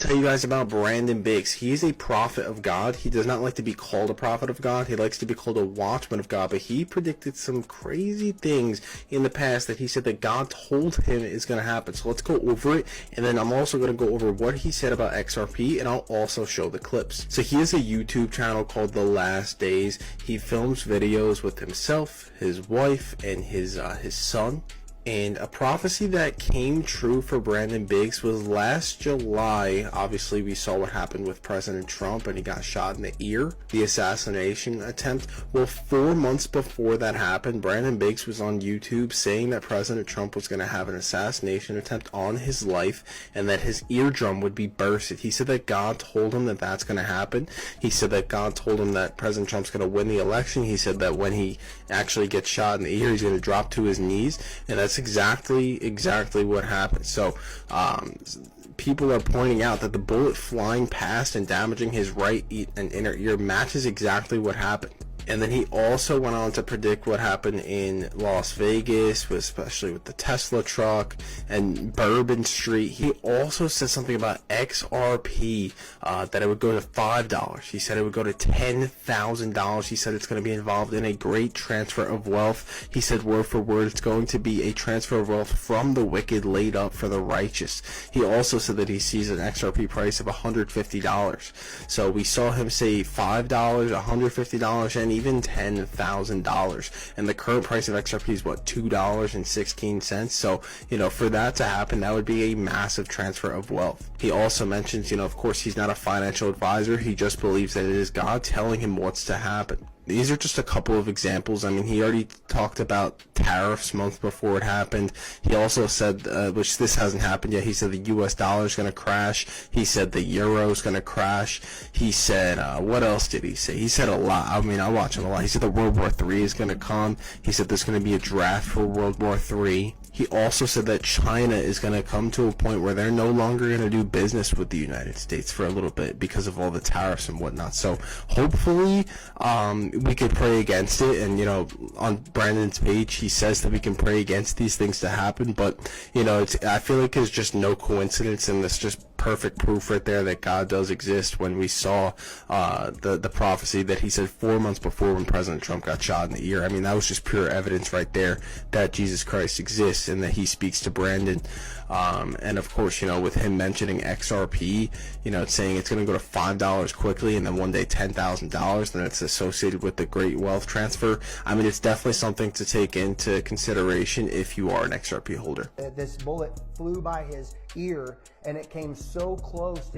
Tell you guys about Brandon Biggs. He is a prophet of God. He does not like to be called a prophet of God. He likes to be called a watchman of God, but he predicted some crazy things in the past that he said that God told him is going to happen. So let's go over it, and then I'm also going to go over what he said about XRP, and I'll also show the clips. So he has a YouTube channel called The Last Days. He films videos with himself, his wife, and his son. And a prophecy that came true for Brandon Biggs was last July. Obviously, we saw what happened with President Trump and he got shot in the ear, the assassination attempt. Well, 4 months before that happened, Brandon Biggs was on YouTube saying that President Trump was going to have an assassination attempt on his life and that his eardrum would be bursted. He said that God told him that that's going to happen. He said that God told him that President Trump's going to win the election. He said that when he actually gets shot in the ear, he's going to drop to his knees, and that's exactly what happened. So people are pointing out that the bullet flying past and damaging his right and inner ear matches exactly what happened. And then he also went on to predict what happened in Las Vegas, especially with the Tesla truck and Bourbon Street. He also said something about XRP, that it would go to $5. He said it would go to $10,000. He said it's going to be involved in a great transfer of wealth. He said word for word, it's going to be a transfer of wealth from the wicked laid up for the righteous. He also said that he sees an XRP price of $150. So we saw him say $5, $150, and even $10,000, and the current price of XRP is what, $2.16. So for that to happen, that would be a massive transfer of wealth. He also mentions, of course, he's not a financial advisor. He just believes that it is God telling him what's to happen. These are just a couple of examples. I mean, he already talked about tariffs months before it happened. He also said, which this hasn't happened yet, he said the US dollar is going to crash. He said the euro is going to crash. He said, what else did he say? He said a lot. I mean, I watch him a lot. He said that World War III is going to come. He said there's going to be a draft for World War III. He also said that China is going to come to a point where they're no longer going to do business with the United States for a little bit because of all the tariffs and whatnot. So hopefully we could pray against it. And on Brandon's page, he says that we can pray against these things to happen. But I feel like it's just no coincidence, and it's just perfect proof right there that God does exist. When we saw the prophecy that he said 4 months before, when President Trump got shot in the ear. I mean, that was just pure evidence right there that Jesus Christ exists and that he speaks to Brandon. And of course, with him mentioning XRP, it's saying it's going to go to $5 quickly, and then one day $10,000, then it's associated with the great wealth transfer. I mean, it's definitely something to take into consideration if you are an XRP holder. This bullet flew by his ear, and it came so close to